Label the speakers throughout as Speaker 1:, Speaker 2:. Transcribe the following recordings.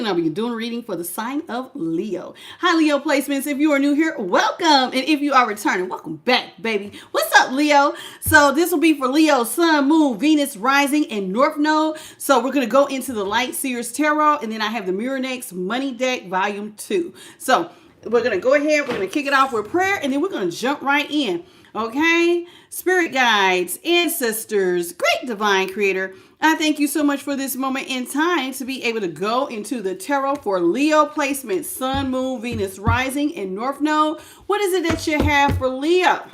Speaker 1: I'll be doing a reading for the sign of Leo. Hi, Leo placements. If you are new here, welcome. And if you are returning, welcome back, baby. What's up, Leo? So this will be for Leo, Sun, Moon, Venus, Rising, and North Node. So we're going to go into the Light Seers Tarot, and then I have the Mirror Next Money Deck Volume 2. So we're going to go ahead. We're going to kick it off with prayer, and then we're going to jump right in. Okay? Spirit guides, ancestors, great divine creator, I thank you so much for this moment in time to be able to go into the tarot for Leo placement, Sun, Moon, Venus, Rising, and North Node. What is it that you have for Leo?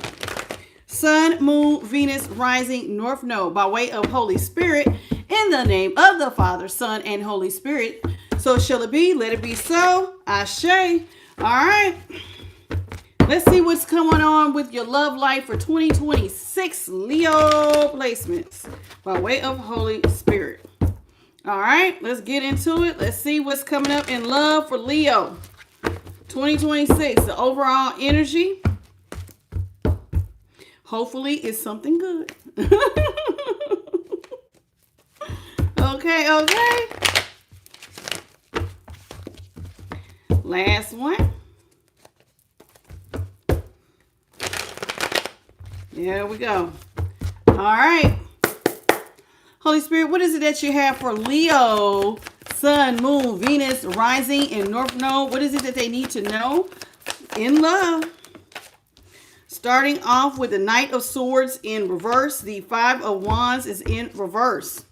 Speaker 1: Sun, Moon, Venus, Rising, North Node, by way of Holy Spirit, in the name of the Father, Son, and Holy Spirit. So shall it be, let it be so. Ashe. All right. Let's see what's going on with your love life for 2026 Leo placements by way of Holy Spirit. All right, let's get into it. Let's see what's coming up in love for Leo 2026. The overall energy, hopefully, is something good. Okay. Last one. There we go. All right. Holy Spirit, what is it that you have for Leo, Sun, Moon, Venus, Rising, and North Node? What is it that they need to know in love? Starting off with the Knight of Swords in reverse. The Five of Wands is in reverse.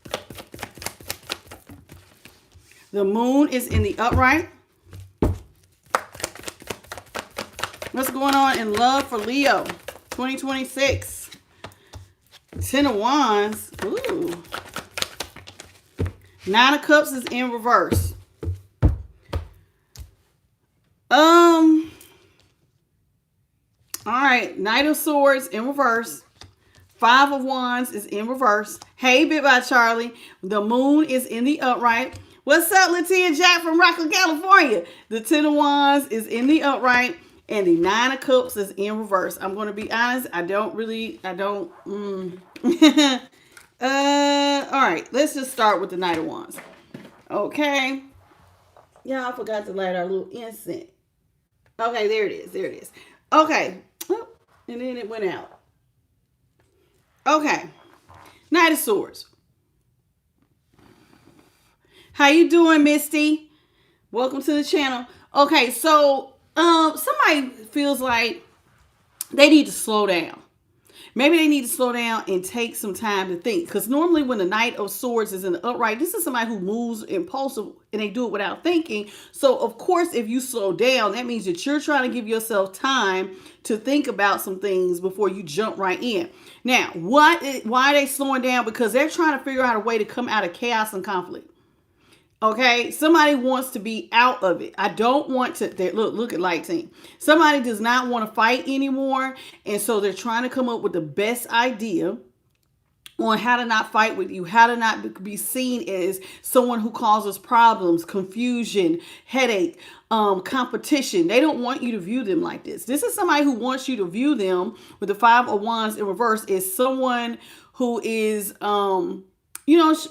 Speaker 1: The Moon is in the upright. What's going on in love for Leo 2026? Ten of Wands. Ooh. Nine of Cups is in reverse. All right. Knight of Swords in reverse. Five of Wands is in reverse. Hey, Bit by Charlie. The Moon is in the upright. What's up, Latia Jack from Rockland, California? The Ten of Wands is in the upright. And the Nine of Cups is in reverse. I'm going to be honest. All right. Let's just start with the Knight of Wands. Okay. Yeah, I forgot to light our little incense. Okay, there it is. Okay. Oh, and then it went out. Okay. Knight of Swords. How you doing, Misty? Welcome to the channel. Okay, so somebody feels like they need to slow down. Maybe they need to slow down and take some time to think. Because normally when the Knight of Swords is in the upright, this is somebody who moves impulsive and they do it without thinking. So, of course, if you slow down, that means that you're trying to give yourself time to think about some things before you jump right in. Now, why are they slowing down? Because they're trying to figure out a way to come out of chaos and conflict. Okay, somebody wants to be out of it. I don't want to, look at Light Team. Somebody does not want to fight anymore. And so they're trying to come up with the best idea on how to not fight with you, how to not be seen as someone who causes problems, confusion, headache, competition. They don't want you to view them like this. This is somebody who wants you to view them with the Five of Wands in reverse as someone who is,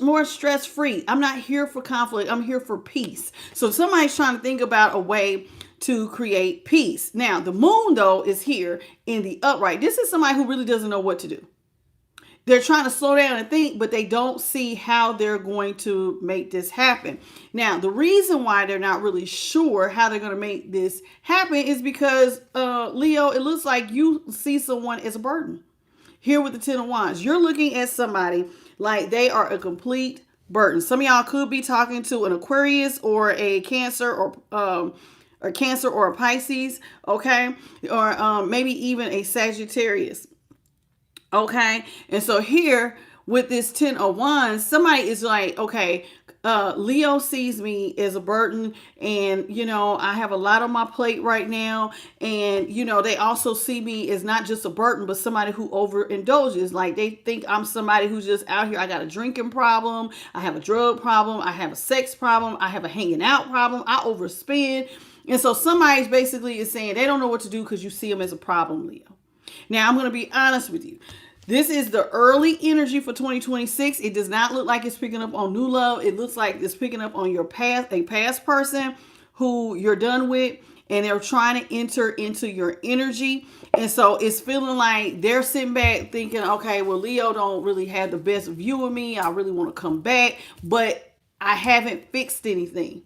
Speaker 1: more stress-free. I'm not here for conflict. I'm here for peace. So somebody's trying to think about a way to create peace. Now, the Moon, though, is here in the upright. This is somebody who really doesn't know what to do. They're trying to slow down and think, but they don't see how they're going to make this happen. Now, the reason why they're not really sure how they're going to make this happen is because, Leo, it looks like you see someone as a burden. Here with the Ten of Wands, you're looking at somebody like they are a complete burden. Some of y'all could be talking to an Aquarius or a Cancer or a Pisces, okay? Or maybe even a Sagittarius, okay? And so here with this Ten of Wands, somebody is like, okay, Leo sees me as a burden and, I have a lot on my plate right now. And, they also see me as not just a burden, but somebody who overindulges. Like they think I'm somebody who's just out here. I got a drinking problem. I have a drug problem. I have a sex problem. I have a hanging out problem. I overspend. And so somebody's basically is saying they don't know what to do because you see them as a problem, Leo. Now, I'm going to be honest with you. This is the early energy for 2026. It does not look like it's picking up on new love. It looks like it's picking up on your past, a past person who you're done with, and they're trying to enter into your energy. And so it's feeling like they're sitting back thinking, okay, well, Leo don't really have the best view of me. I really want to come back, but I haven't fixed anything.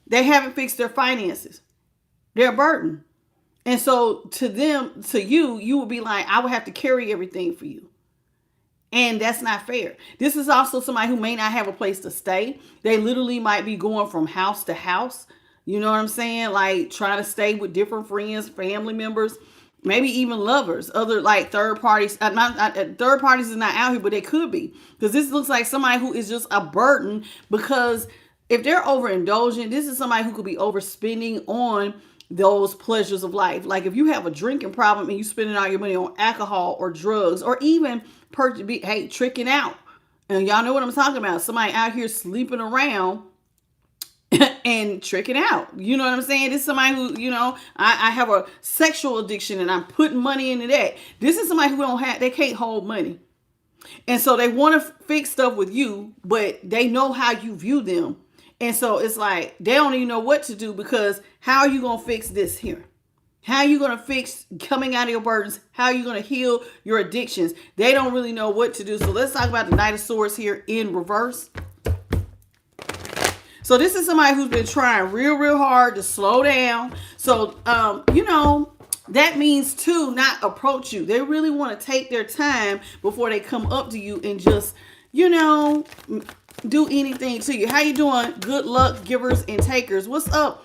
Speaker 1: They haven't fixed their finances. They're a burden. And so to them, to you, you would be like, I would have to carry everything for you. And that's not fair. This is also somebody who may not have a place to stay. They literally might be going from house to house. You know what I'm saying? Like trying to stay with different friends, family members, maybe even lovers, other like third parties. Third parties is not out here, but they could be. Because this looks like somebody who is just a burden, because if they're overindulgent, this is somebody who could be overspending on those pleasures of life. Like if you have a drinking problem and you spending all your money on alcohol or drugs, or even tricking out. And y'all know what I'm talking about. Somebody out here sleeping around and tricking out. You know what I'm saying? This is somebody who, I have a sexual addiction and I'm putting money into that. This is somebody who they can't hold money. And so they want to fix stuff with you, but they know how you view them. And so it's like, they don't even know what to do, because how are you going to fix this here? How are you going to fix coming out of your burdens? How are you going to heal your addictions? They don't really know what to do. So let's talk about the Knight of Swords here in reverse. So this is somebody who's been trying real hard to slow down. So, that means to not approach you. They really want to take their time before they come up to you and just, do anything to you. How you doing? Good luck, givers and takers. What's up?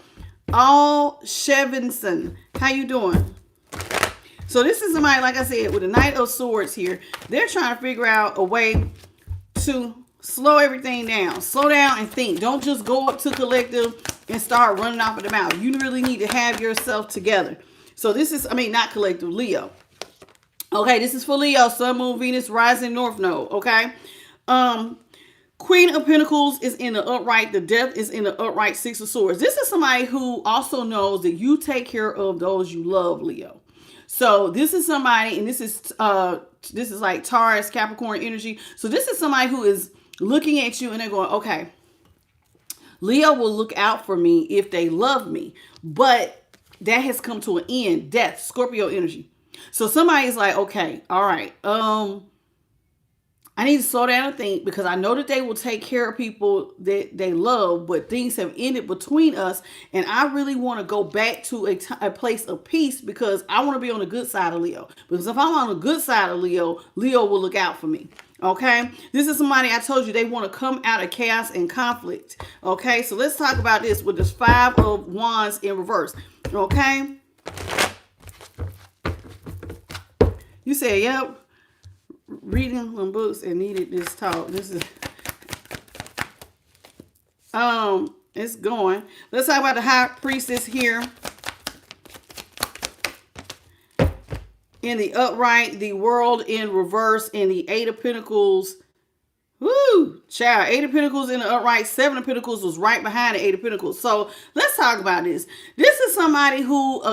Speaker 1: All Shevinson. How you doing? So this is somebody, like I said, with the Knight of Swords here. They're trying to figure out a way to slow everything down. Slow down and think. Don't just go up to collective and start running off at the mouth. You really need to have yourself together. So this is, not collective, Leo. Okay, this is for Leo, Sun, Moon, Venus, Rising, North Node. Okay. Queen of Pentacles is in the upright. The Death is in the upright. Six of Swords. This is somebody who also knows that you take care of those you love, Leo. So this is somebody, and this is like Taurus, Capricorn energy. So this is somebody who is looking at you and they're going, okay, Leo will look out for me if they love me. But that has come to an end. Death, Scorpio energy. So somebody's like, okay, all right, I need to slow down and think, because I know that they will take care of people that they love, but things have ended between us. And I really want to go back to a place of peace, because I want to be on the good side of Leo. Because if I'm on the good side of Leo, Leo will look out for me. Okay. This is somebody, I told you, they want to come out of chaos and conflict. Okay. So let's talk about this with this Five of Wands in reverse. Okay. You say, yep. Reading some books and needed this talk. This is it's going. Let's talk about the High Priestess here. In the upright, the World in reverse, and the Eight of Pentacles. Woo! Child, Eight of Pentacles in the upright, Seven of Pentacles was right behind the Eight of Pentacles. So let's talk about this. This is somebody who,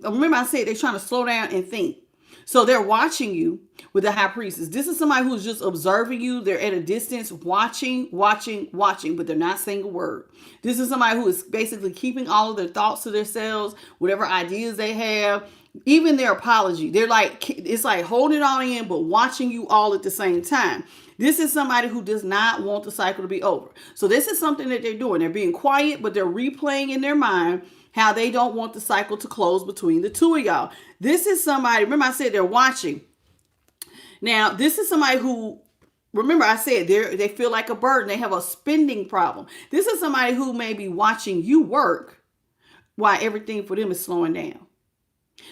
Speaker 1: remember I said they're trying to slow down and think. So they're watching you with the High Priestess. This is somebody who's just observing you. They're at a distance, watching, but they're not saying a word. This is somebody who is basically keeping all of their thoughts to themselves, whatever ideas they have, even their apology. They're like, it's like holding it all in, but watching you all at the same time. This is somebody who does not want the cycle to be over. So this is something that they're doing. They're being quiet, but they're replaying in their mind how they don't want the cycle to close between the two of y'all. This is somebody, remember I said they're watching. Now, this is somebody who, remember I said they feel like a burden. They have a spending problem. This is somebody who may be watching you work while everything for them is slowing down.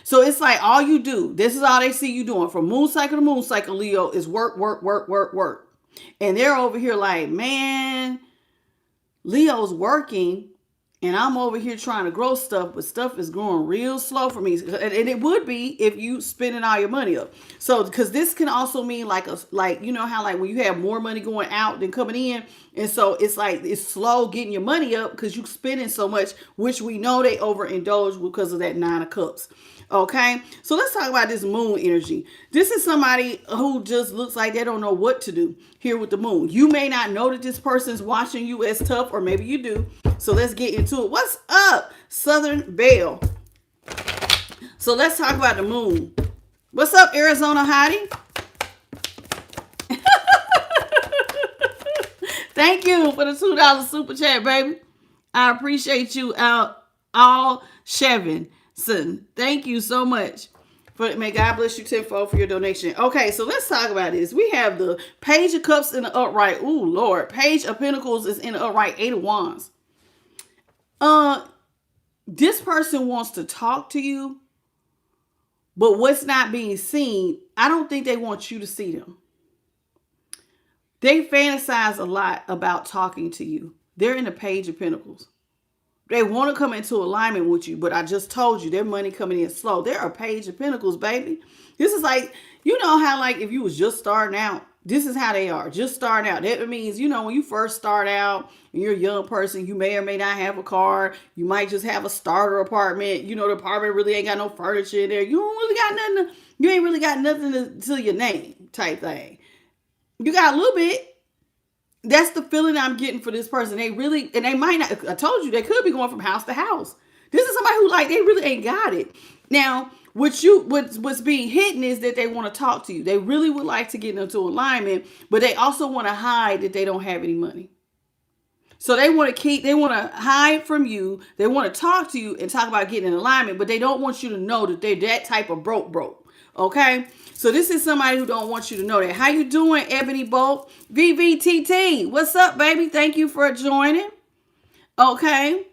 Speaker 1: So it's like all you do, this is all they see you doing from moon cycle to moon cycle, Leo, is work. And they're over here like, man, Leo's working And I'm over here trying to grow stuff, but stuff is growing real slow for me. And it would be if you spending all your money up. So, because this can also mean like, you know how like when you have more money going out than coming in. And so it's like, it's slow getting your money up because you spending so much, which we know they overindulge because of that 9 of Cups. Okay, so let's talk about this moon energy. This is somebody who just looks like they don't know what to do here with the moon. You may not know that this person's watching you as tough, or maybe you do. So let's get into it. What's up, Southern Belle? So let's talk about the moon. What's up, Arizona Hottie? Thank you for the $2 super chat, baby. I appreciate you all Chevin. Thank you so much. May God bless you tenfold for your donation. Okay, so let's talk about this. We have the Page of Cups in the upright. Ooh, Lord. Page of Pentacles is in the upright. 8 of Wands. This person wants to talk to you, but what's not being seen, I don't think they want you to see them. They fantasize a lot about talking to you. They're in the Page of Pentacles. They want to come into alignment with you, but I just told you their money coming in slow. They're a Page of Pentacles, baby. This is like, you know how like if you was just starting out, this is how they are, just starting out. That means, you know, when you first start out and you're a young person, you may or may not have a car. You might just have a starter apartment. You know, the apartment really ain't got no furniture in there. You don't really got nothing. You ain't really got nothing to your name type thing. You got a little bit. That's the feeling I'm getting for this person. They really, and they might not, I told you, they could be going from house to house. This is somebody who like, they really ain't got it. Now, what's being hidden is that they want to talk to you. They really would like to get into alignment, but they also want to hide that they don't have any money. So they want to hide from you. They want to talk to you and talk about getting in alignment, but they don't want you to know that they're that type of broke. Okay, so this is somebody who don't want you to know that. How you doing, Ebony Bolt? VVTT, what's up, baby? Thank you for joining. Okay,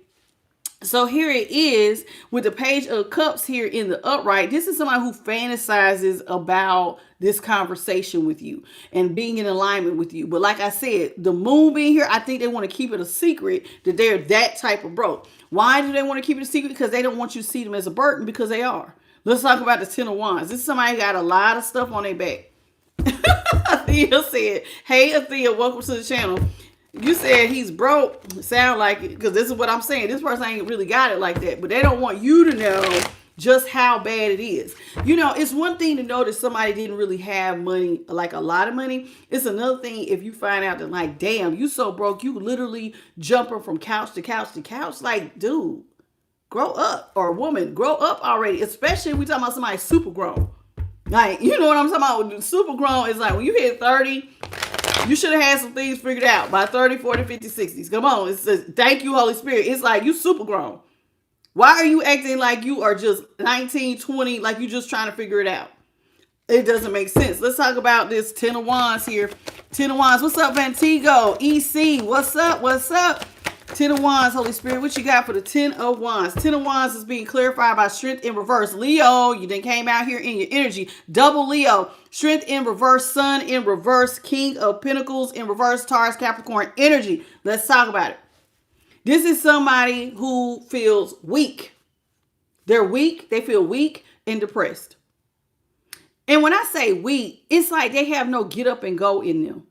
Speaker 1: so here it is with the Page of Cups here in the upright. This is somebody who fantasizes about this conversation with you and being in alignment with you. But like I said, the moon being here, I think they want to keep it a secret that they're that type of broke. Why do they want to keep it a secret? Because they don't want you to see them as a burden, because they are. Let's talk about the 10 of Wands. This is somebody who got a lot of stuff on their back. Athea said, hey, Athea, welcome to the channel. You said he's broke. Sound like it, because this is what I'm saying. This person ain't really got it like that. But they don't want you to know just how bad it is. You know, it's one thing to know that somebody didn't really have money, like a lot of money. It's another thing if you find out that, like, damn, you so broke, you literally jumping from couch to couch to couch. Like, dude. Grow up, or woman, grow up already, especially if we talking about somebody super grown. Like, you know what I'm talking about? Super grown is like when you hit 30, you should have had some things figured out by 30, 40, 50, 60s. Come on. It says, thank you, Holy Spirit. It's like you super grown. Why are you acting like you are just 19, 20, like you just trying to figure it out? It doesn't make sense. Let's talk about this 10 of Wands here. 10 of Wands. What's up, Vantigo? EC. What's up? What's up? 10 of Wands, Holy Spirit, what you got for the 10 of Wands? 10 of Wands is being clarified by Strength in reverse. Leo, you then came out here in your energy. Double Leo, Strength in reverse, Sun in reverse, King of Pentacles in reverse, Taurus, Capricorn energy. Let's talk about it. This is somebody who feels weak. They're weak. They feel weak and depressed. And when I say weak, it's like they have no get up and go in them.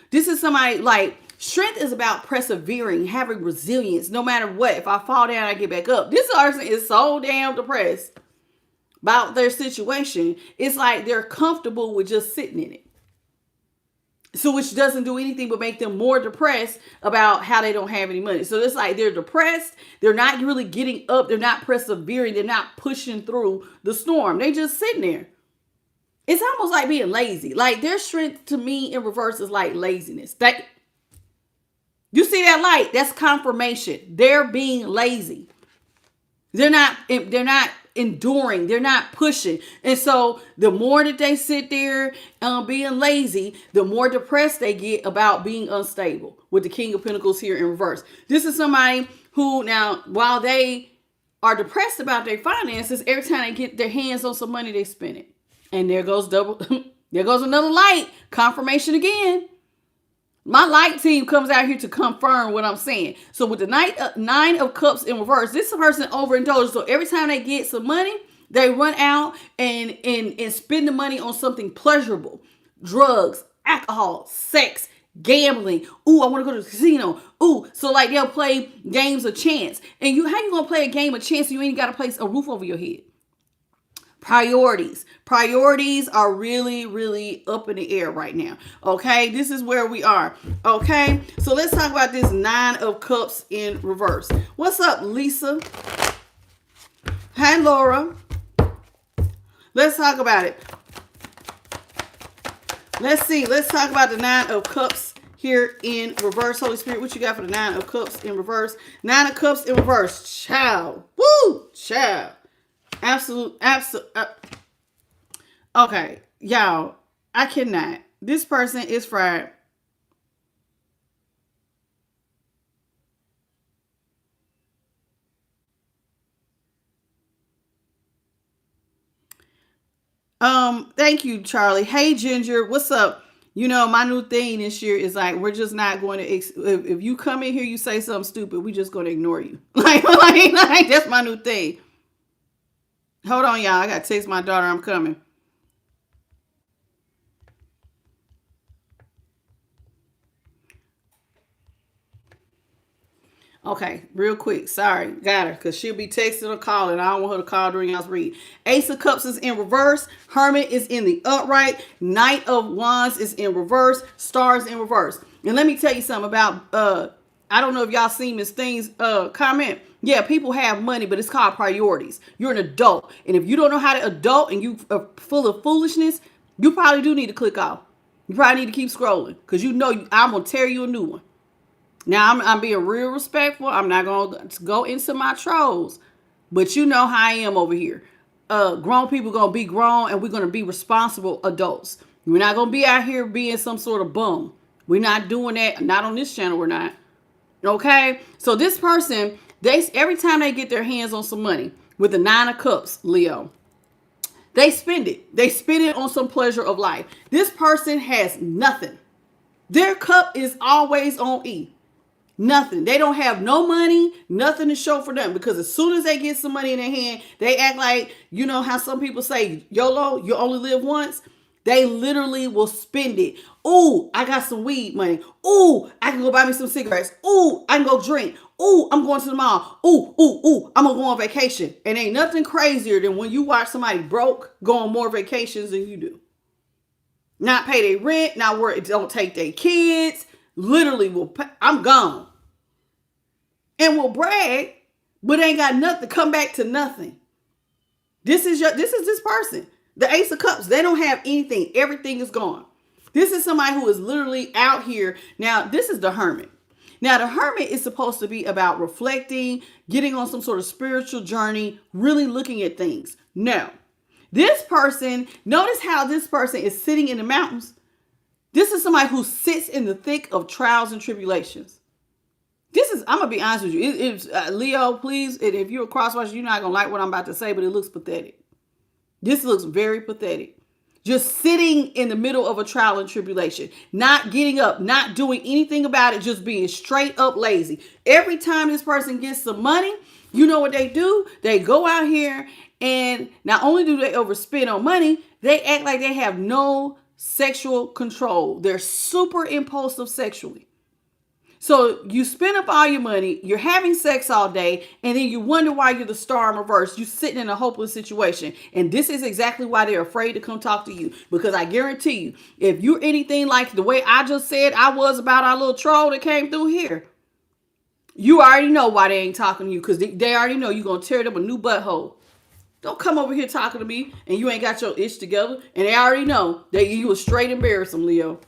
Speaker 1: This is somebody like, strength is about persevering, having resilience, no matter what. If I fall down, I get back up. This person is so damn depressed about their situation. It's like they're comfortable with just sitting in it. So which doesn't do anything but make them more depressed about how they don't have any money. So it's like they're depressed. They're not really getting up. They're not persevering. They're not pushing through the storm. They just sitting there. It's almost like being lazy. Like their strength to me in reverse is like laziness. You see that light? That's confirmation. They're being lazy. They're not enduring. They're not pushing. And so the more that they sit there being lazy, the more depressed they get about being unstable with the King of Pentacles here in reverse. This is somebody who now, while they are depressed about their finances, every time they get their hands on some money, they spend it. And there goes there goes another light. Confirmation again. My light team comes out here to confirm what I'm saying. So with the nine of cups in reverse, this person overindulges. So every time they get some money, they run out and spend the money on something pleasurable. Drugs, alcohol, sex, gambling. Ooh, I want to go to the casino. Ooh, so like they'll play games of chance. And how you gonna play a game of chance and you ain't got to place a roof over your head? Priorities. Priorities are really, really up in the air right now. Okay, this is where we are. Okay, so let's talk about this 9 of cups in reverse. What's up, Lisa? Hi, Laura. Let's talk about it. Let's see. Let's talk about the 9 of cups here in reverse. Holy Spirit, what you got for the 9 of cups in reverse? 9 of cups in reverse. Child. Woo! Child. Absolute. Okay, y'all, I cannot. This person is fried. Thank you, Charlie. Hey, Ginger, what's up? You know, my new thing this year is like, we're just not going to, if you come in here, you say something stupid, we just going to ignore you. like, that's my new thing. Hold on, y'all. I got to text my daughter I'm coming. Okay, real quick. Sorry, got her, because she'll be texting or calling. I don't want her to call during y'all's read. Ace of Cups is in reverse. Hermit is in the upright. Knight of Wands is in reverse. Stars in reverse. And let me tell you something about, I don't know if y'all seen Miss Thing's comment. Yeah, people have money, but it's called priorities. You're an adult. And if you don't know how to adult and you are full of foolishness, you probably do need to click off. You probably need to keep scrolling, because you know I'm going to tear you a new one. Now, I'm being real respectful. I'm not going to go into my trolls. But you know how I am over here. Grown people going to be grown, and we're going to be responsible adults. We're not going to be out here being some sort of bum. We're not doing that. Not on this channel, we're not. Okay? So this person, every time they get their hands on some money with the 9 of Cups, Leo, they spend it. They spend it on some pleasure of life. This person has nothing. Their cup is always on E. Nothing. They don't have no money, nothing to show for them, because as soon as they get some money in their hand, they act like, you know how some people say, YOLO, you only live once. They literally will spend it. Ooh, I got some weed money. Ooh, I can go buy me some cigarettes. Ooh, I can go drink. Ooh, I'm going to the mall. Ooh, I'm going to go on vacation. And ain't nothing crazier than when you watch somebody broke go on more vacations than you do. Not pay their rent, not worry, don't take their kids. Literally, I'm gone. And will brag, but ain't got nothing, come back to nothing. This is this person. The Ace of Cups, they don't have anything. Everything is gone. This is somebody who is literally out here. Now, this is the Hermit. Now, the Hermit is supposed to be about reflecting, getting on some sort of spiritual journey, really looking at things. No. This person, notice how this person is sitting in the mountains. This is somebody who sits in the thick of trials and tribulations. I'm going to be honest with you. Leo, please, if you're a crosswatcher, you're not going to like what I'm about to say, but it looks pathetic. This looks very pathetic. Just sitting in the middle of a trial and tribulation, not getting up, not doing anything about it, just being straight up lazy. Every time this person gets some money, you know what they do? They go out here, and not only do they overspend on money, they act like they have no sexual control. They're super impulsive sexually. So you spend up all your money, you're having sex all day, and then you wonder why you're the star in reverse. You're sitting in a hopeless situation. And this is exactly why they're afraid to come talk to you. Because I guarantee you, if you're anything like the way I just said I was about our little troll that came through here, you already know why they ain't talking to you. Because they already know you're going to tear them a new butthole. Don't come over here talking to me and you ain't got your itch together. And they already know that you will straight embarrass them, Leo.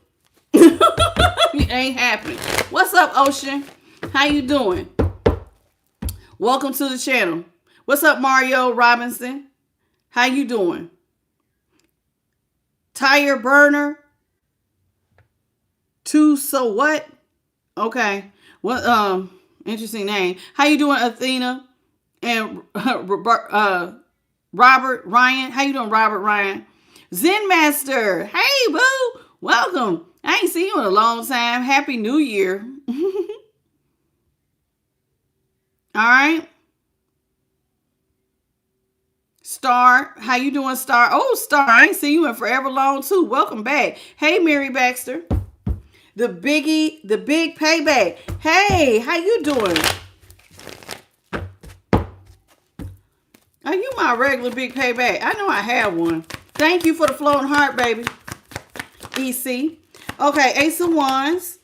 Speaker 1: It ain't happening. What's up, Ocean? How you doing? Welcome to the channel. What's up, Mario Robinson? How you doing? Tire burner. So what? Okay. What interesting name. How you doing, Athena? And Robert Ryan. How you doing, Robert Ryan? Zen Master. Hey, boo. Welcome. I ain't seen you in a long time. Happy New Year. All right. Star, how you doing, Star? Oh, Star, I ain't seen you in forever long too. Welcome back. Hey, Mary Baxter. The biggie, the big payback. Hey, how you doing? Are you my regular big payback? I know I have one. Thank you for the floating heart, baby. EC. Okay, Ace of Wands.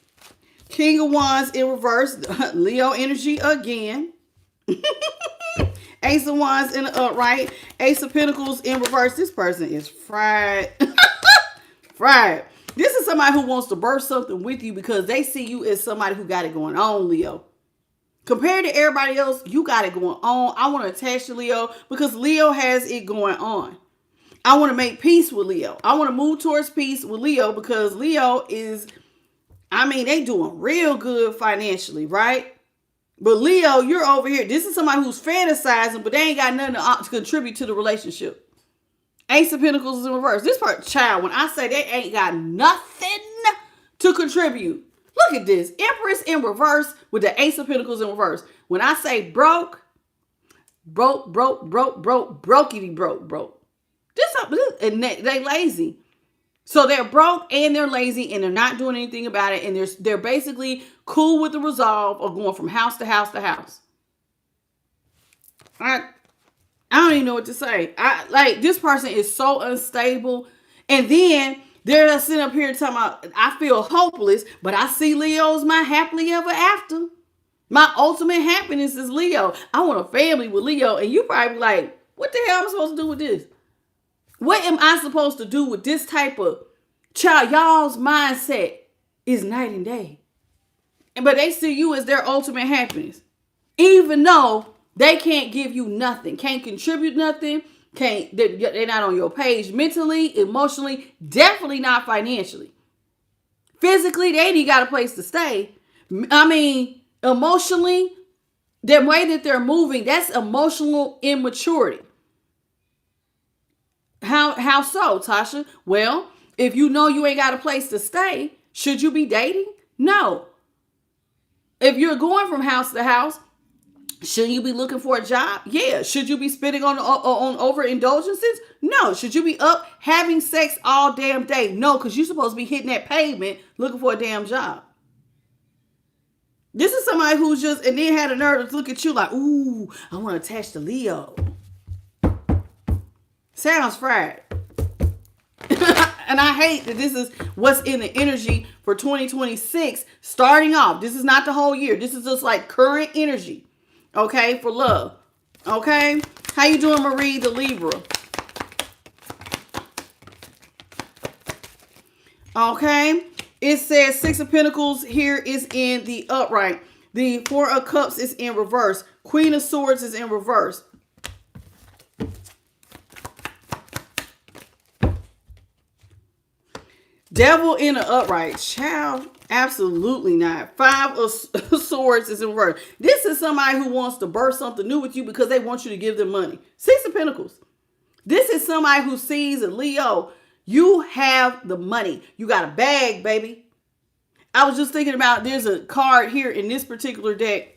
Speaker 1: King of Wands in reverse. Leo energy again. Ace of Wands in the upright. Ace of Pentacles in reverse. This person is fried. Fried. This is somebody who wants to burst something with you because they see you as somebody who got it going on, Leo. Compared to everybody else, you got it going on. I want to attach to Leo because Leo has it going on. I want to make peace with Leo. I want to move towards peace with Leo because Leo is, they doing real good financially, right? But Leo, you're over here. This is somebody who's fantasizing, but they ain't got nothing to contribute to the relationship. Ace of Pentacles is in reverse. This part, child, when I say they ain't got nothing to contribute. Look at this. Empress in reverse with the Ace of Pentacles in reverse. When I say broke. Brokey broke. And they lazy. So they're broke and they're lazy and they're not doing anything about it. And they're basically cool with the resolve of going from house to house to house. I don't even know what to say. This person is so unstable. And then they're sitting up here talking about, I feel hopeless, but I see Leo's my happily ever after. My ultimate happiness is Leo. I want a family with Leo. And you probably be like, what the hell am I supposed to do with this? What am I supposed to do with this type of child? Y'all's mindset is night and day. But they see you as their ultimate happiness. Even though they can't give you nothing, can't contribute nothing, they're not on your page mentally, emotionally, definitely not financially. Physically, they ain't got a place to stay. Emotionally, the way that they're moving, that's emotional immaturity. How so, Tasha? Well, if you know you ain't got a place to stay, should you be dating? No. If you're going from house to house, shouldn't you be looking for a job? Yeah. Should you be spending on overindulgences? No. Should you be up having sex all damn day? No, because you're supposed to be hitting that pavement looking for a damn job. This is somebody who's just, and then had a nerve to look at you like, ooh, I want to attach to Leo. Sounds fried. And I hate that this is what's in the energy for 2026 starting off. This is not the whole year. This is just like current energy. Okay, for love. Okay? How you doing, Marie the Libra? Okay? It says Six of Pentacles here is in the upright. The Four of Cups is in reverse. Queen of Swords is in reverse. Devil in the upright. Child, absolutely not. Five of Swords is in reverse. This is somebody who wants to burst something new with you because they want you to give them money. Six of Pentacles. This is somebody who sees a Leo. You have the money. You got a bag, baby. I was just thinking about, there's a card here in this particular deck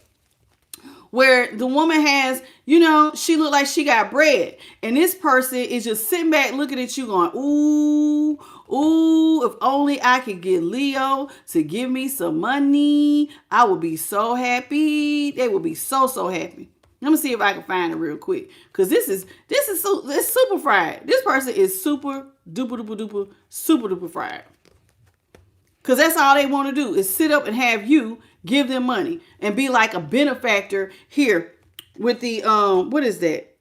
Speaker 1: where the woman has, she looked like she got bread. And this person is just sitting back looking at you going, ooh, if only I could get Leo to give me some money, I would be so happy. They would be so happy. Let me see if I can find it real quick. Because it's super fried. This person is super duper fried. Because that's all they want to do is sit up and have you give them money and be like a benefactor here with the, what is that?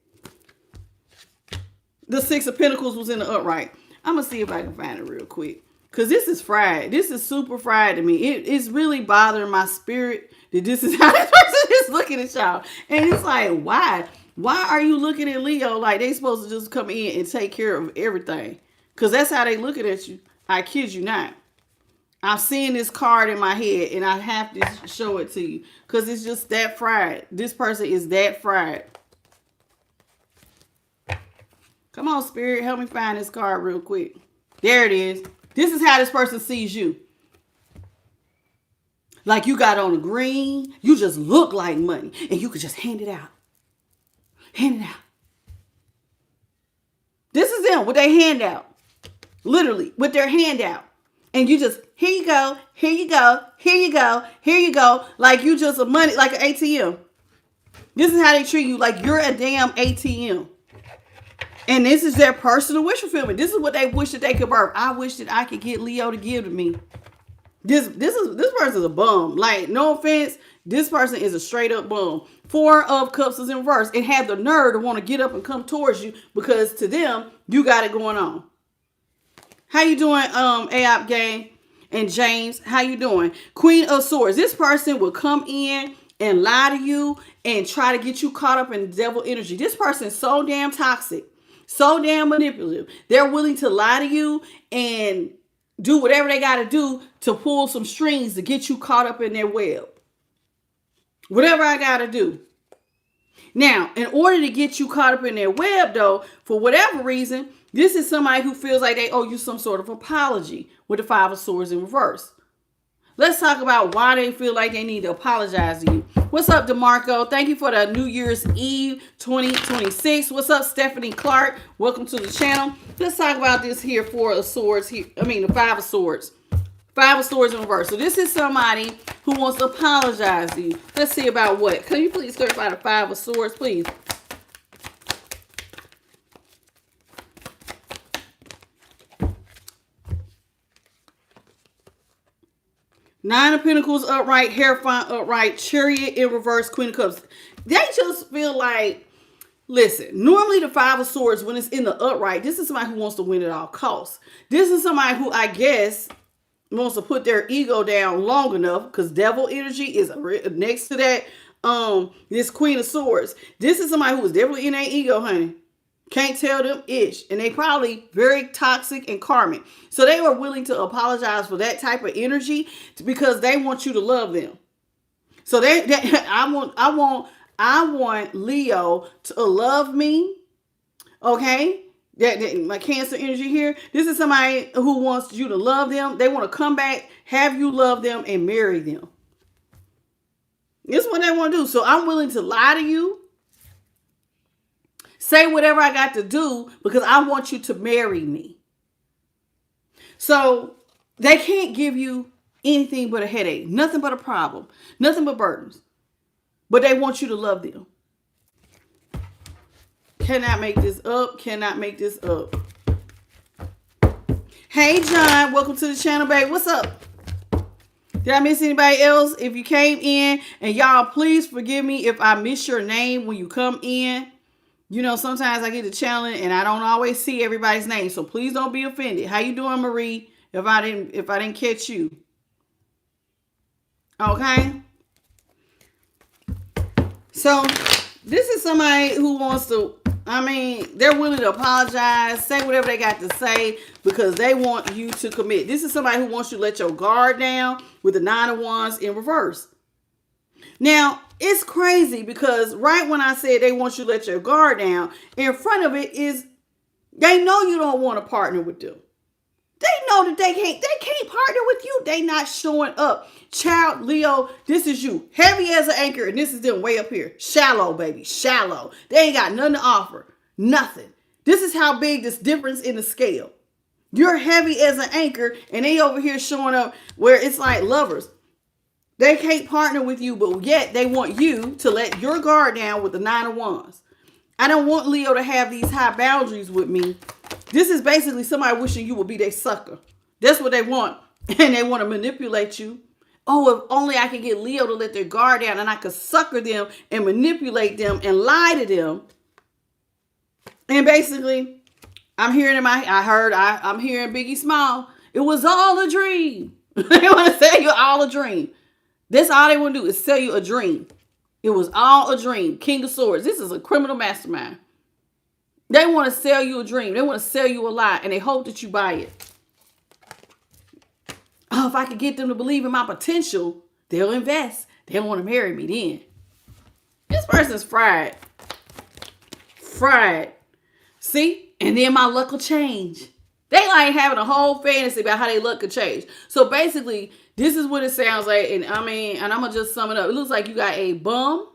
Speaker 1: The Six of Pentacles was in the upright. I'm going to see if I can find it real quick. Because this is fried. This is super fried to me. It's really bothering my spirit that this is how this person is looking at y'all. And it's like, why? Why are you looking at Leo like they supposed to just come in and take care of everything? Because that's how they looking at you. I kid you not. I'm seeing this card in my head and I have to show it to you. Because it's just that fried. This person is that fried. Come on, Spirit. Help me find this card real quick. There it is. This is how this person sees you. Like you got on a green, you just look like money, and you could just hand it out. Hand it out. This is them with their hand out. Literally, with their hand out. And you just, here you go, here you go, here you go, here you go. Like you just a money, like an ATM. This is how they treat you, like you're a damn ATM. And this is their personal wish fulfillment. This is what they wish that they could birth. I wish that I could get Leo to give to me. This person's a bum. Like, no offense, this person is a straight up bum. 4 of Cups is in reverse. It had the nerve to want to get up and come towards you because to them, you got it going on. How you doing, AOP Gang and James? How you doing? Queen of Swords. This person will come in and lie to you and try to get you caught up in devil energy. This person is so damn toxic, so damn manipulative. They're willing to lie to you and do whatever they got to do to pull some strings to get you caught up in their web. Whatever I got to do. Now, in order to get you caught up in their web, though, for whatever reason, this is somebody who feels like they owe you some sort of apology with the 5 of Swords in reverse. Let's talk about why they feel like they need to apologize to you. What's up, DeMarco? Thank you for the New Year's Eve 2026. What's up, Stephanie Clark? Welcome to the channel. Let's talk about this here 4 of Swords here. I mean, the 5 of Swords. 5 of Swords in reverse. So this is somebody who wants to apologize to you. Let's see about what. Can you please clarify the 5 of Swords, please? Nine of Pentacles upright, Hierophant upright, Chariot in reverse, Queen of Cups. They just feel like, listen, normally the 5 of Swords, when it's in the upright, this is somebody who wants to win at all costs. This is somebody who, I guess, wants to put their ego down long enough because devil energy is next to that, this Queen of Swords. This is somebody who is definitely in their ego, honey. Can't tell them ish. And they probably very toxic and karmic. So they are willing to apologize for that type of energy because they want you to love them. So I want Leo to love me. Okay? That my Cancer energy here. This is somebody who wants you to love them. They want to come back, have you love them, and marry them. This is what they want to do. So I'm willing to lie to you. Say whatever I got to do because I want you to marry me. So they can't give you anything but a headache. Nothing but a problem. Nothing but burdens. But they want you to love them. Cannot make this up. Cannot make this up. Hey, John. Welcome to the channel, babe. What's up? Did I miss anybody else? If you came in, and y'all, please forgive me if I miss your name when you come in. You know, sometimes I get the challenge and I don't always see everybody's name. So please don't be offended. How you doing, Marie? If I didn't catch you. Okay. So this is somebody who wants to, they're willing to apologize, say whatever they got to say because they want you to commit. This is somebody who wants you to let your guard down with the 9 of Wands in reverse. Now, it's crazy because right when I said they want you to let your guard down, in front of it is they know you don't want to partner with them. They know that they can't partner with you. They not showing up. Child, Leo, this is you. Heavy as an anchor, and this is them way up here. Shallow, baby, shallow. They ain't got nothing to offer. Nothing. This is how big this difference in the scale. You're heavy as an anchor, and they over here showing up where it's like lovers. They can't partner with you, but yet they want you to let your guard down with the 9 of Wands. I don't want Leo to have these high boundaries with me. This is basically somebody wishing you would be their sucker. That's what they want. And they want to manipulate you. Oh, if only I could get Leo to let their guard down and I could sucker them and manipulate them and lie to them. And basically, I'm hearing Biggie Small. It was all a dream. They want to sell you all a dream. That's all they want to do is sell you a dream. It was all a dream. King of Swords. This is a criminal mastermind. They want to sell you a dream. They want to sell you a lie. And they hope that you buy it. Oh, if I could get them to believe in my potential, they'll invest. They'll want to marry me then. This person's fried. Fried. See? And then my luck will change. They like having a whole fantasy about how they look could change. So basically, this is what it sounds like. And I'm going to just sum it up. It looks like you got a bum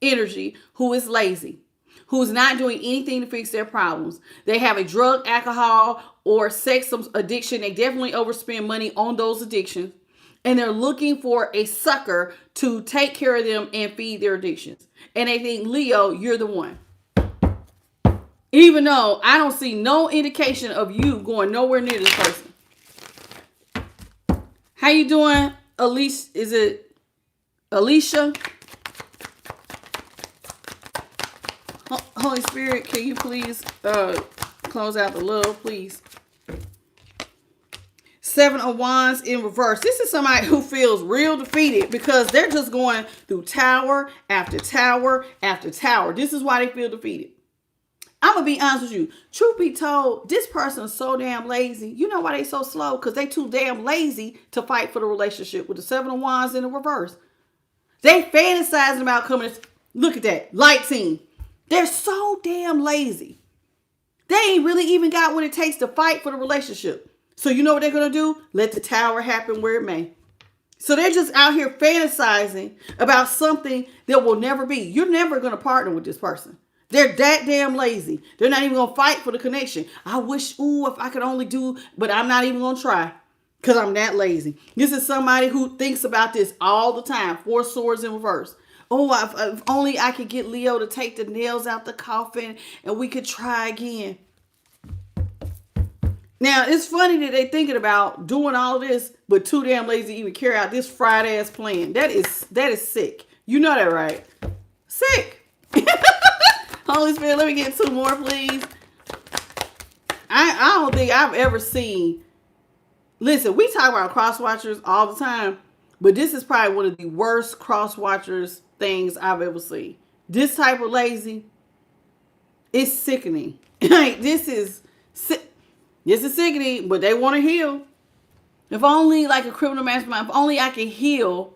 Speaker 1: energy who is lazy, who's not doing anything to fix their problems. They have a drug, alcohol, or sex addiction. They definitely overspend money on those addictions. And they're looking for a sucker to take care of them and feed their addictions. And they think, Leo, you're the one. Even though I don't see no indication of you going nowhere near this person. How you doing, Alicia? Is it Alicia? Holy Spirit, can you please close out the love, please? Seven of Wands in reverse. This is somebody who feels real defeated because they're just going through tower after tower after tower. This is why they feel defeated. I'm going to be honest with you. Truth be told, this person is so damn lazy. You know why they so slow? Because they too damn lazy to fight for the relationship with the Seven of Wands in the reverse. They fantasizing about coming. Look at that. Light team. They're so damn lazy. They ain't really even got what it takes to fight for the relationship. So you know what they're going to do? Let the tower happen where it may. So they're just out here fantasizing about something that will never be. You're never going to partner with this person. They're that damn lazy. They're not even going to fight for the connection. I wish, if I could only do, but I'm not even going to try because I'm that lazy. This is somebody who thinks about this all the time. Four swords in reverse. If only I could get Leo to take the nails out the coffin and we could try again. Now, it's funny that they're thinking about doing all of this, but too damn lazy to even carry out this fried ass plan. That is sick. You know that, right? Sick. Holy Spirit, let me get two more, please. I don't think I've ever seen. Listen, we talk about cross watchers all the time, but this is probably one of the worst cross watchers things I've ever seen. This type of lazy, it's sickening. Like this is sickening, but they want to heal. If only like a criminal mastermind, if only I could heal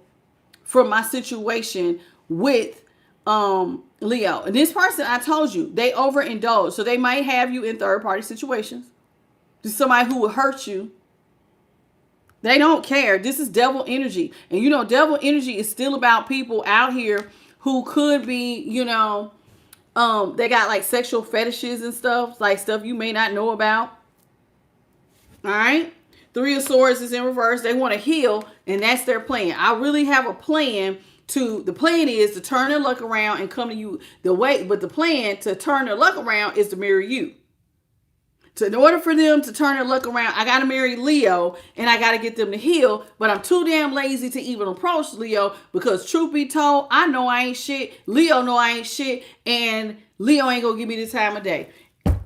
Speaker 1: from my situation with Leo. And this person, I told you, they overindulge. So they might have you in third-party situations. Just somebody who will hurt you. They don't care. This is devil energy. And you know, devil energy is still about people out here who could be, they got like sexual fetishes and stuff, like stuff you may not know about. All right. Three of Swords is in reverse. They want to heal, and that's their plan. I really have a plan. The plan is to turn their luck around and come to you but the plan to turn their luck around is to marry you. So in order for them to turn their luck around, I got to marry Leo and I got to get them to heal. But I'm too damn lazy to even approach Leo because truth be told, I know I ain't shit. Leo know I ain't shit. And Leo ain't going to give me the time of day.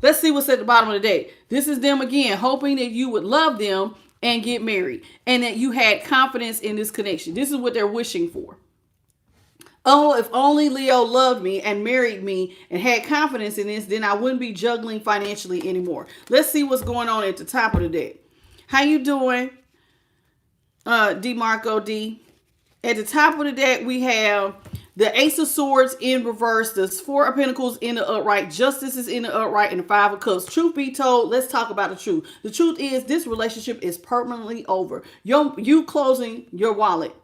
Speaker 1: Let's see what's at the bottom of the day. This is them again, hoping that you would love them and get married. And that you had confidence in this connection. This is what they're wishing for. Oh, if only Leo loved me and married me and had confidence in this, then I wouldn't be juggling financially anymore. Let's see what's going on at the top of the deck. How you doing, DeMarco D? At the top of the deck, we have the Ace of Swords in reverse, the Four of Pentacles in the upright, Justice is in the upright, and the Five of Cups. Truth be told, let's talk about the truth. The truth is this relationship is permanently over. You closing your wallet.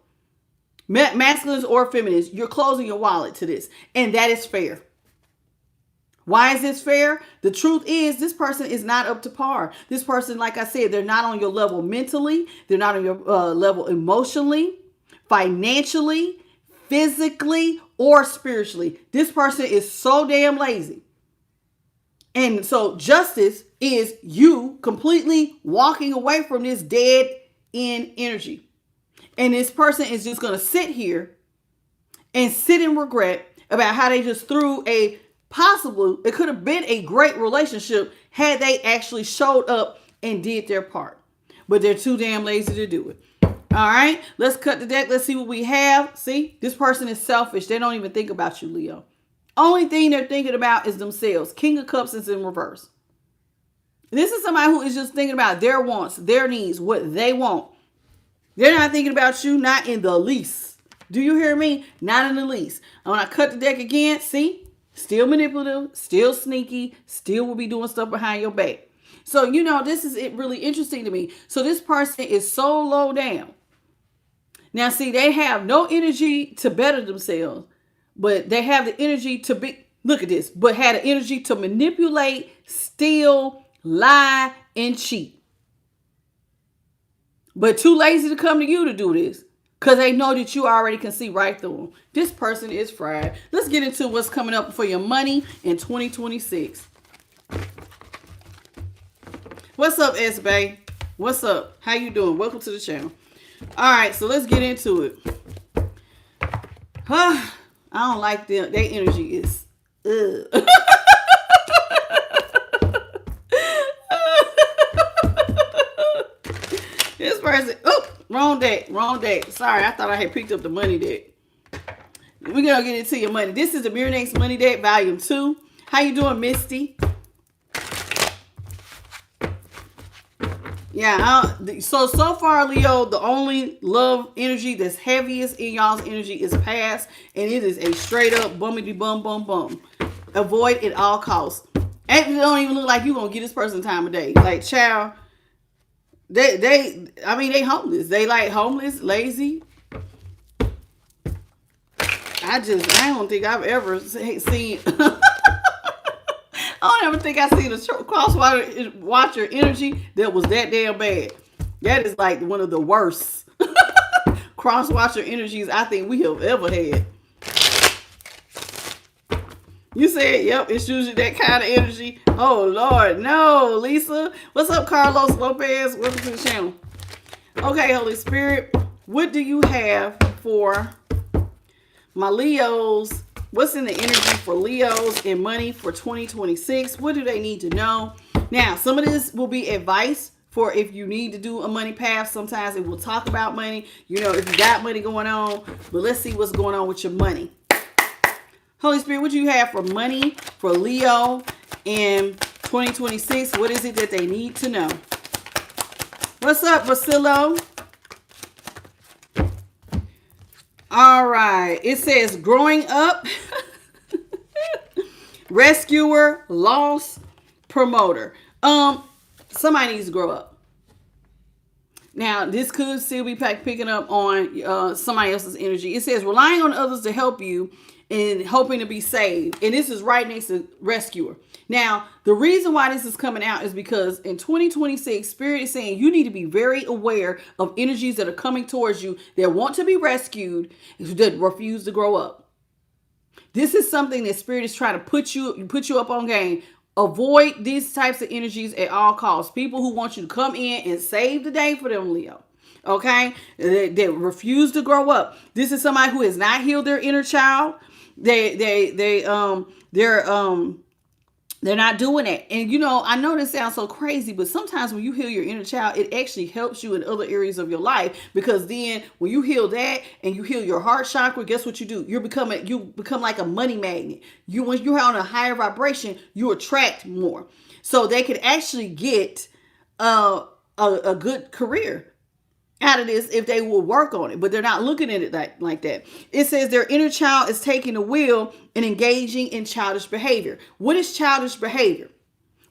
Speaker 1: Masculines or feminines, you're closing your wallet to this. And that is fair. Why is this fair? The truth is this person is not up to par. This person, like I said, they're not on your level mentally. They're not on your level emotionally, financially, physically, or spiritually. This person is so damn lazy. And so justice is you completely walking away from this dead end energy. And this person is just going to sit here and sit in regret about how they just threw it could have been a great relationship had they actually showed up and did their part. But they're too damn lazy to do it. All right, let's cut the deck. Let's see what we have. See, this person is selfish. They don't even think about you, Leo. Only thing they're thinking about is themselves. King of Cups is in reverse. This is somebody who is just thinking about their wants, their needs, what they want. They're not thinking about you, not in the least. Do you hear me? Not in the least. And when I cut the deck again, see? Still manipulative, still sneaky, still will be doing stuff behind your back. So, this is really interesting to me. So this person is so low down. Now, see, they have no energy to better themselves, but they have the energy to be, look at this, but had the energy to manipulate, steal, lie, and cheat. But too lazy to come to you to do this because they know that you already can see right through them. This person is fried. Let's get into what's coming up for your money in 2026. What's up, S-Bay? What's up? How you doing? Welcome to the channel. All right, so let's get into it. I don't like them. Their energy is This person, wrong deck. Sorry, I thought I had picked up the money deck. We're going to get into your money. This is the Mirror Next Money Deck, Volume 2. How you doing, Misty? Yeah, so far, Leo, the only love energy that's heaviest in y'all's energy is past, and it is a straight up bummity bum bum bum. Avoid at all costs. It don't even look like you gonna get this person time of day. Like, child, they homeless. They like homeless, lazy. I don't think I've ever seen. I don't ever think I seen a cross-watcher energy that was that damn bad. That is like one of the worst cross-watcher energies I think we have ever had. You said, yep, it's usually that kind of energy. Oh, Lord, no, Lisa. What's up, Carlos Lopez? Welcome to the channel. Okay, Holy Spirit, what do you have for my Leos? What's in the energy for Leos and money for 2026? What do they need to know? Now, some of this will be advice for if you need to do a money path. Sometimes it will talk about money, if you got money going on. But let's see what's going on with your money. Holy Spirit, what do you have for money for Leo in 2026? What is it that they need to know? What's up, Basilio? All right. It says growing up, rescuer, loss, promoter. Somebody needs to grow up. Now, this could still be picking up on somebody else's energy. It says relying on others to help you and hoping to be saved. And this is right next to rescuer. Now, the reason why this is coming out is because in 2026, Spirit is saying you need to be very aware of energies that are coming towards you that want to be rescued, that refuse to grow up. This is something that Spirit is trying to put you up on game. Avoid these types of energies at all costs. People who want you to come in and save the day for them, Leo. Okay? They refuse to grow up. This is somebody who has not healed their inner child. They're not doing it. And I know this sounds so crazy, but sometimes when you heal your inner child, it actually helps you in other areas of your life, because then when you heal that and you heal your heart chakra, guess what you do? You become like a money magnet. When you're on a higher vibration, you attract more. So they could actually get a good career out of this if they will work on it, but they're not looking at it like that. It says their inner child is taking the wheel and engaging in childish behavior. What is childish behavior?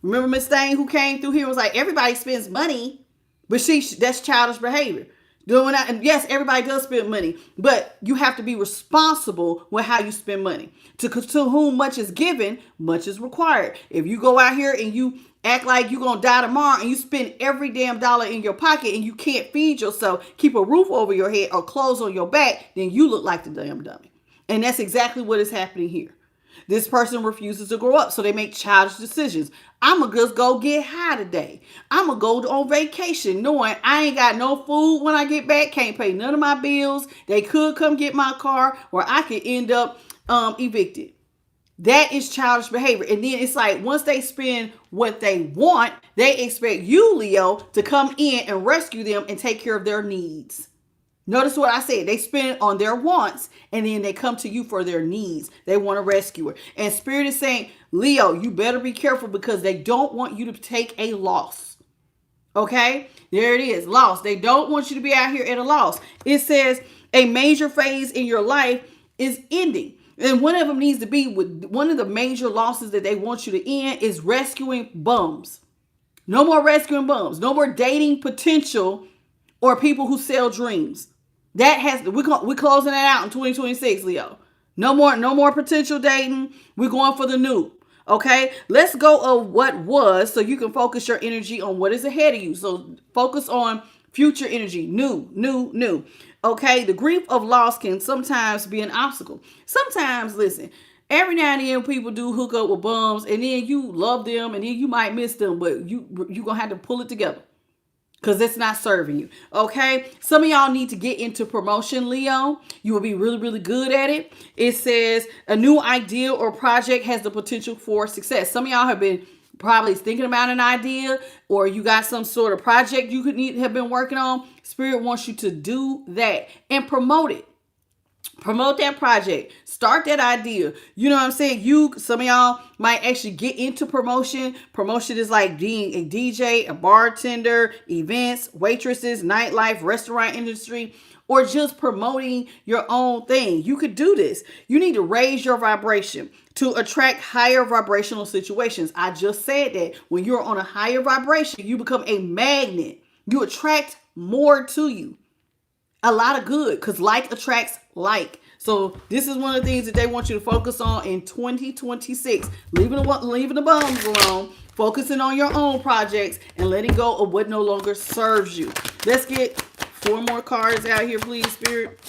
Speaker 1: Remember Miss Thane who came through here and was like, everybody spends money, but that's childish behavior. And yes, everybody does spend money, but you have to be responsible with how you spend money. To whom much is given, much is required. If you go out here and you act like you're going to die tomorrow and you spend every damn dollar in your pocket and you can't feed yourself, keep a roof over your head or clothes on your back, then you look like the damn dummy. And that's exactly what is happening here. This person refuses to grow up, so they make childish decisions. I'm going to just go get high today. I'm going to go on vacation knowing I ain't got no food when I get back, can't pay none of my bills. They could come get my car, or I could end up evicted. That is childish behavior. And then it's like once they spend what they want, they expect you, Leo, to come in and rescue them and take care of their needs. Notice what I said. They spend on their wants and then they come to you for their needs. They want a rescuer. And Spirit is saying, Leo, you better be careful because they don't want you to take a loss. Okay? There it is. Loss. They don't want you to be out here at a loss. It says a major phase in your life is ending. And one of them needs to be with one of the major losses that they want you to end is rescuing bums. No more rescuing bums. No more dating potential or people who sell dreams. That has we're closing that out in 2026, Leo. No more potential dating. We're going for the new. Okay, let's go of what was so you can focus your energy on what is ahead of you. So focus on future energy, new. Okay, the grief of loss can sometimes be an obstacle. Sometimes, listen, every now and then people do hook up with bums, and then you love them, and then you might miss them, but you gonna have to pull it together because it's not serving you. Okay, some of y'all need to get into promotion, Leo. You will be really, really good at it. It says a new idea or project has the potential for success. Some of y'all have been probably thinking about an idea, or you got some sort of project you could need have been working on. Spirit wants you to do that and promote it. Promote that project. Start that idea. You know what I'm saying? Some of y'all might actually get into promotion. Promotion is like being a DJ, a bartender, events, waitresses, nightlife, restaurant industry, or just promoting your own thing. You could do this. You need to raise your vibration to attract higher vibrational situations. I just said that. When you're on a higher vibration, you become a magnet. You attract more to you. A lot of good, because like attracts like. So this is one of the things that they want you to focus on in 2026. Leaving the bums alone, focusing on your own projects, and letting go of what no longer serves you. Let's get 4 more cards out here, please, Spirit.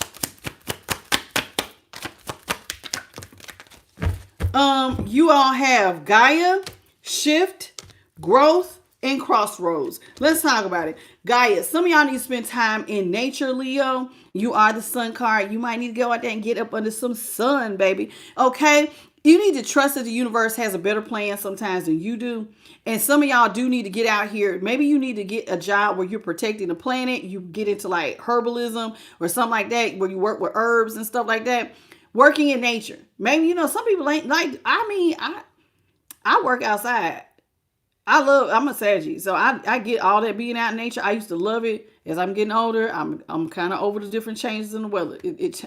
Speaker 1: You all have Gaia, Shift, Growth, and Crossroads. Let's talk about it. Gaia, some of y'all need to spend time in nature, Leo. You are the sun card. You might need to go out there and get up under some sun, baby. Okay? You need to trust that the universe has a better plan sometimes than you do. And some of y'all do need to get out here. Maybe you need to get a job where you're protecting the planet. You get into like herbalism or something like that, where you work with herbs and stuff like that. Working in nature. Maybe, some people ain't like, I work outside. I'm a Sagittarius, so I get all that being out in nature. I used to love it. As I'm getting older, I'm kind of over the different changes in the weather. Things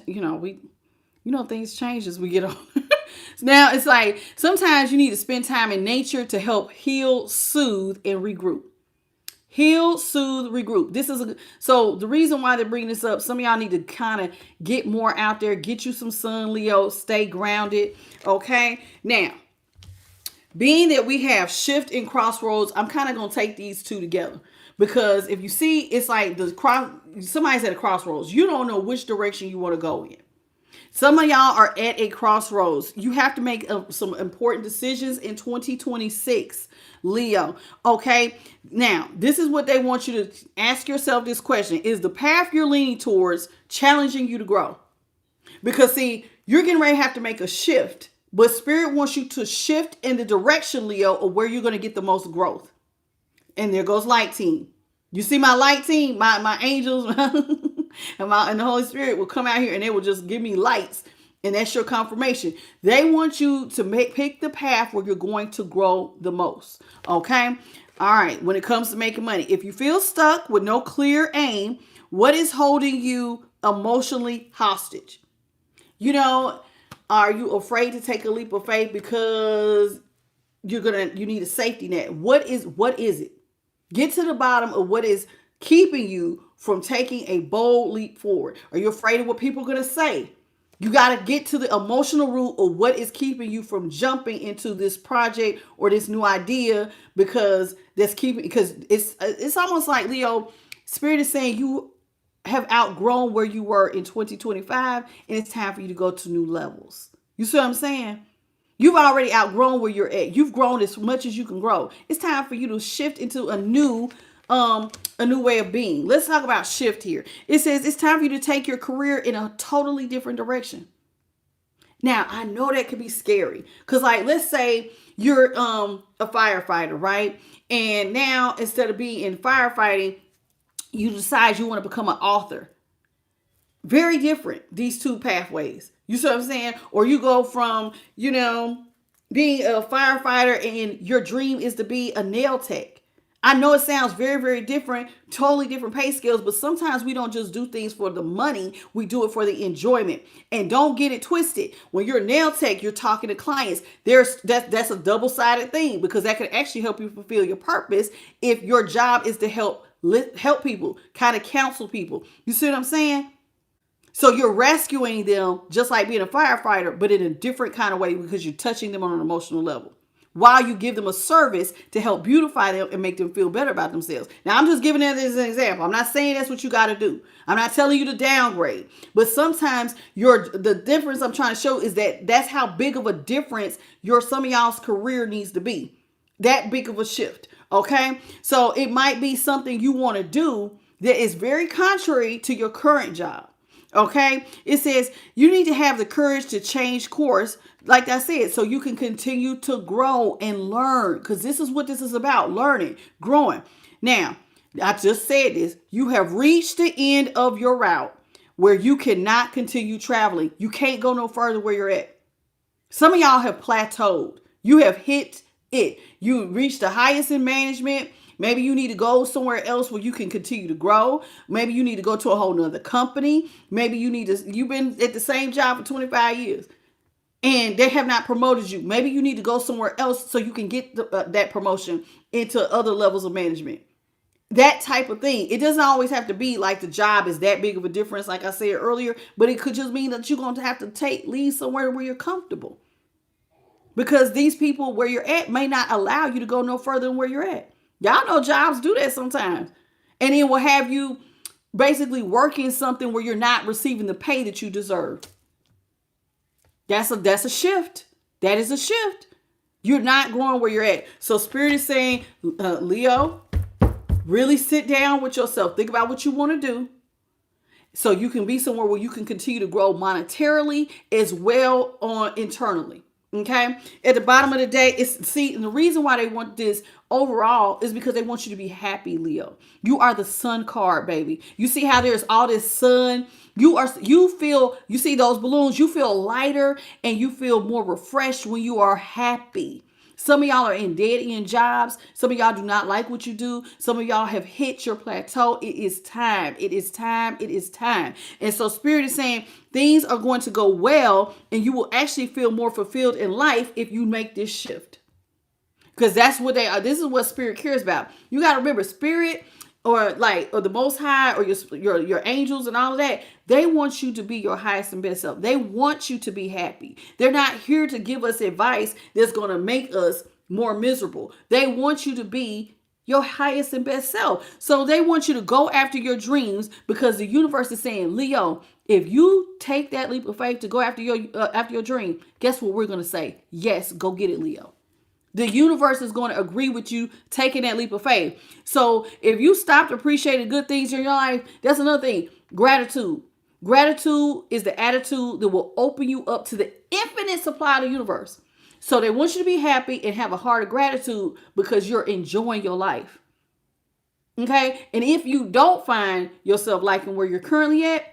Speaker 1: change as we get older. Now it's like sometimes you need to spend time in nature to help heal, soothe, and regroup. Heal, soothe, regroup. So the reason why they're bringing this up, some of y'all need to kind of get more out there, get you some sun, Leo, stay grounded. Okay. Now, being that we have Shift and Crossroads, I'm kind of going to take these two together. Because if you see, it's like somebody's at a crossroads. You don't know which direction you want to go in. Some of y'all are at a crossroads. You have to make some important decisions in 2026, Leo. Okay. Now, this is what they want you to ask yourself this question. Is the path you're leaning towards challenging you to grow? Because see, you're getting ready to have to make a shift. But Spirit wants you to shift in the direction, Leo, of where you're going to get the most growth. And there goes light team. You see my light team, my angels and the Holy Spirit will come out here and they will just give me lights. And that's your confirmation. They want you to pick the path where you're going to grow the most. Okay. All right. When it comes to making money, if you feel stuck with no clear aim, what is holding you emotionally hostage? Are you afraid to take a leap of faith because you need a safety net? What is it? Get to the bottom of what is keeping you from taking a bold leap forward. Are you afraid of what people are going to say? You got to get to the emotional root of what is keeping you from jumping into this project or this new idea, because it's almost like, Leo, Spirit is saying you have outgrown where you were in 2025 and it's time for you to go to new levels. You see what I'm saying? You've already outgrown where you're at. You've grown as much as you can grow. It's time for you to shift into a new way of being. Let's talk about shift here. It says it's time for you to take your career in a totally different direction. Now, I know that could be scary because, like, let's say you're a firefighter, right? And now instead of being in firefighting, you decide you want to become an author. Very different, these two pathways. You see what I'm saying? Or you go from, being a firefighter and your dream is to be a nail tech. I know it sounds very, very different, totally different pay scales, but sometimes we don't just do things for the money. We do it for the enjoyment. And don't get it twisted. When you're a nail tech, you're talking to clients. That's a double-sided thing, because that can actually help you fulfill your purpose if your job is to help people, kind of counsel people. You see what I'm saying? So you're rescuing them just like being a firefighter, but in a different kind of way, because you're touching them on an emotional level, while you give them a service to help beautify them and make them feel better about themselves. Now, I'm just giving that as an example. I'm not saying that's what you got to do. I'm not telling you to downgrade. But sometimes the difference I'm trying to show is that that's how big of a difference some of y'all's career needs to be. That big of a shift. Okay? So it might be something you want to do that is very contrary to your current job. Okay, it says you need to have the courage to change course, like I said, so you can continue to grow and learn, because this is what this is about: learning, growing. Now, I just said this. You have reached the end of your route where you cannot continue traveling. You can't go no further where you're at. Some of y'all have plateaued. You have hit it. You reached the highest in management. Maybe you need to go somewhere else where you can continue to grow. Maybe you need to go to a whole nother company. Maybe you've been at the same job for 25 years and they have not promoted you. Maybe you need to go somewhere else so you can get that promotion into other levels of management. That type of thing. It doesn't always have to be like the job is that big of a difference, like I said earlier, but it could just mean that you're going to have to leave somewhere where you're comfortable. Because these people where you're at may not allow you to go no further than where you're at. Y'all know jobs do that sometimes. And it will have you basically working something where you're not receiving the pay that you deserve. That's a shift. That is a shift. You're not growing where you're at. So Spirit is saying, Leo, really sit down with yourself. Think about what you want to do, so you can be somewhere where you can continue to grow monetarily as well on internally. Okay. At the bottom of the day, and the reason why they want this overall is because they want you to be happy, Leo. You are the sun card, baby. You see how there's all this sun. You see those balloons, you feel lighter and you feel more refreshed when you are happy. Some of y'all are in dead-end jobs. Some of y'all do not like what you do. Some of y'all have hit your plateau. It is time. It is time. It is time. And so Spirit is saying things are going to go well and you will actually feel more fulfilled in life if you make this shift. Because that's what they are. This is what Spirit cares about. You got to remember, Spirit or the Most High or your angels and all of that, they want you to be your highest and best self. They want you to be happy. They're not here to give us advice that's going to make us more miserable. They want you to be your highest and best self. So they want you to go after your dreams, because the universe is saying, Leo, if you take that leap of faith to go after your dream, guess what we're going to say? Yes, go get it, Leo. The universe is going to agree with you taking that leap of faith. So if you stopped appreciating good things in your life, that's another thing. Gratitude. Gratitude is the attitude that will open you up to the infinite supply of the universe. So they want you to be happy and have a heart of gratitude because you're enjoying your life. Okay? And if you don't find yourself liking where you're currently at,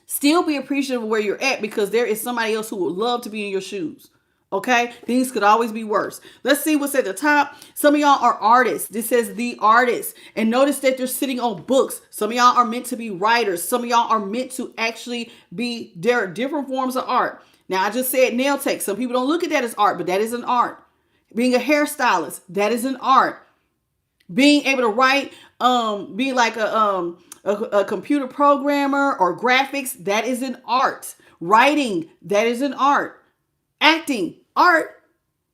Speaker 1: still be appreciative of where you're at, because there is somebody else who would love to be in your shoes. Okay, things could always be worse. Let's see what's at the top. Some of y'all are artists. This says the artist. And notice that they're sitting on books. Some of y'all are meant to be writers. Some of y'all are meant to actually be, there are different forms of art. Now, I just said nail tech. Some people don't look at that as art, but that is an art. Being a hairstylist, that is an art. Being able to write, being like a computer programmer or graphics, that is an art. Writing, that is an art. Acting, art,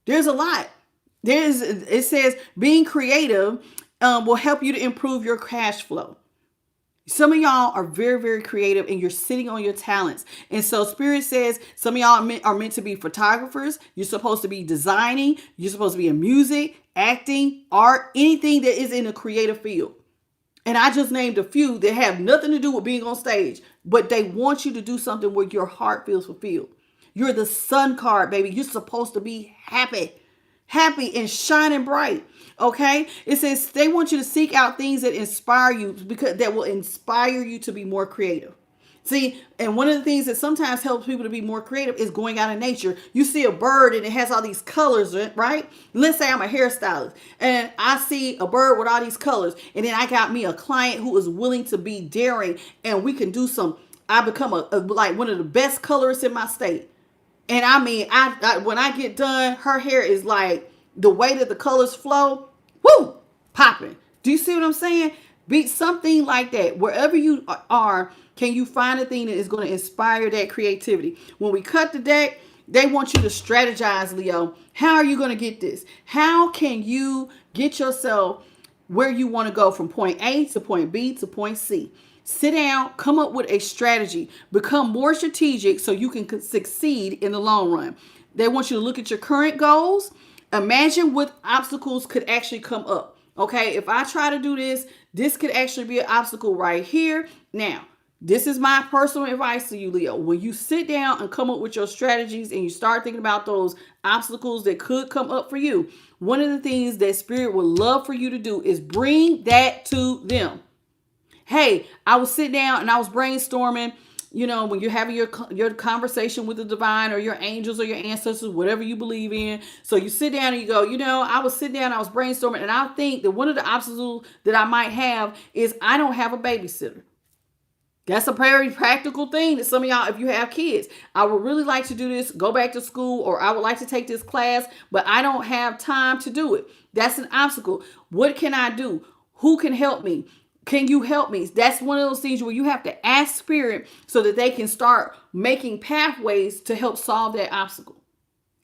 Speaker 1: there's a lot. It says being creative will help you to improve your cash flow. Some of y'all are very, very creative and you're sitting on your talents. And so Spirit says some of y'all are meant to be photographers. You're supposed to be designing. You're supposed to be in music, acting, art, anything that is in a creative field. And I just named a few that have nothing to do with being on stage, but they want you to do something where your heart feels fulfilled. You're the sun card, baby. You're supposed to be happy and shining bright. Okay. It says they want you to seek out things that inspire you, because that will inspire you to be more creative. See, and one of the things that sometimes helps people to be more creative is going out in nature. You see a bird and it has all these colors, right? Let's say I'm a hairstylist and I see a bird with all these colors, and then I got me a client who is willing to be daring, and we can do some. I become like one of the best colorists in my state. And I mean, I when I get done, her hair is like the way that the colors flow, woo, popping. Do you see what I'm saying? Be something like that. Wherever you are, can you find a thing that is going to inspire that creativity? When we cut the deck, they want you to strategize, Leo. How are you going to get this? How can you get yourself where you want to go from point A to point B to point C? Sit down, come up with a strategy, become more strategic so you can succeed in the long run. They want you to look at your current goals. Imagine what obstacles could actually come up. Okay, if I try to do this, this could actually be an obstacle right here. Now, this is my personal advice to you, Leo. When you sit down and come up with your strategies and you start thinking about those obstacles that could come up for you, one of the things that Spirit would love for you to do is bring that to them. Hey, I was sitting down and I was brainstorming, when you're having your conversation with the divine or your angels or your ancestors, whatever you believe in. So you sit down and you go, I was sitting down, I was brainstorming, and I think that one of the obstacles that I might have is I don't have a babysitter. That's a very practical thing that some of y'all, if you have kids, I would really like to do this, go back to school, or I would like to take this class, but I don't have time to do it. That's an obstacle. What can I do? Who can help me? Can you help me? That's one of those things where you have to ask Spirit so that they can start making pathways to help solve that obstacle.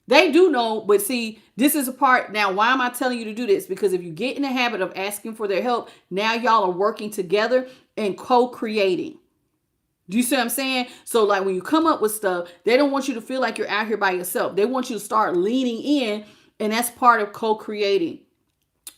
Speaker 1: They do know, but see, this is a part. Now, why am I telling you to do this? Because if you get in the habit of asking for their help, now y'all are working together and co-creating. Do you see what I'm saying? So like when you come up with stuff, they don't want you to feel like you're out here by yourself. They want you to start leaning in, and that's part of co-creating.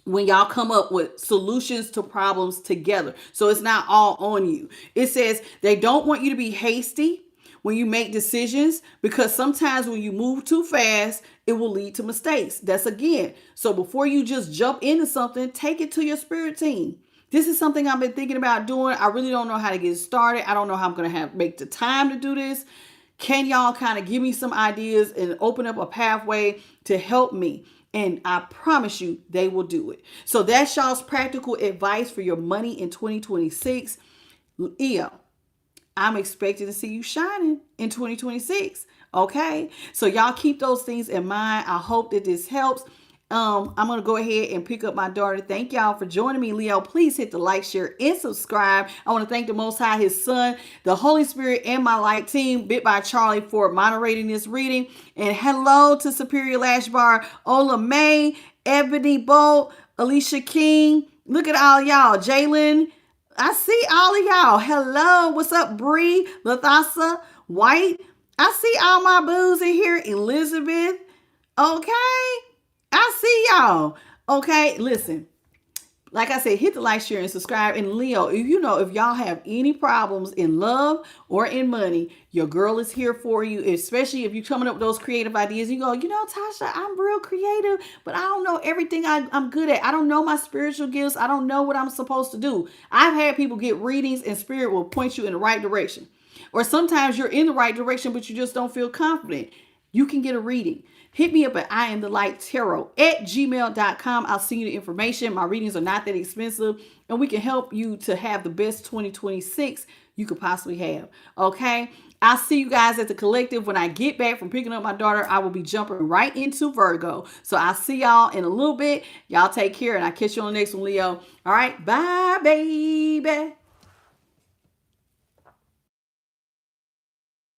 Speaker 1: When y'all come up with solutions to problems together. So it's not all on you. It says they don't want you to be hasty when you make decisions, because sometimes when you move too fast, it will lead to mistakes. That's again. So before you just jump into something, take it to your spirit team. This is something I've been thinking about doing. I really don't know how to get started. I don't know how I'm going to make the time to do this. Can y'all kind of give me some ideas and open up a pathway to help me? And I promise you, they will do it. So that's y'all's practical advice for your money in 2026. Leo, I'm expecting to see you shining in 2026. Okay. So y'all keep those things in mind. I hope that this helps. I'm going to go ahead and pick up my daughter. Thank y'all for joining me, Leo. Please hit the like, share, and subscribe. I want to thank the Most High, His Son, the Holy Spirit, and my light team, Bit by Charlie, for moderating this reading. And hello to Superior Lash Bar, Ola May, Ebony Bolt, Alicia King. Look at all y'all. Jalen, I see all of y'all. Hello. What's up, Bree, Lathasa, White? I see all my boos in here. Elizabeth. Okay. I see y'all. Okay, listen. Like I said, hit the like, share, and subscribe. And Leo, if y'all have any problems in love or in money, your girl is here for you. Especially if you're coming up with those creative ideas. You go, Tasha, I'm real creative, but I don't know everything I'm good at. I don't know my spiritual gifts. I don't know what I'm supposed to do. I've had people get readings and Spirit will point you in the right direction. Or sometimes you're in the right direction, but you just don't feel confident. You can get a reading. Hit me up at IamTheLightTarot@gmail.com. I'll send you the information. My readings are not that expensive, and we can help you to have the best 2026 you could possibly have. Okay? I'll see you guys at the collective. When I get back from picking up my daughter, I will be jumping right into Virgo. So I'll see y'all in a little bit. Y'all take care, and I'll catch you on the next one, Leo. All right? Bye, baby.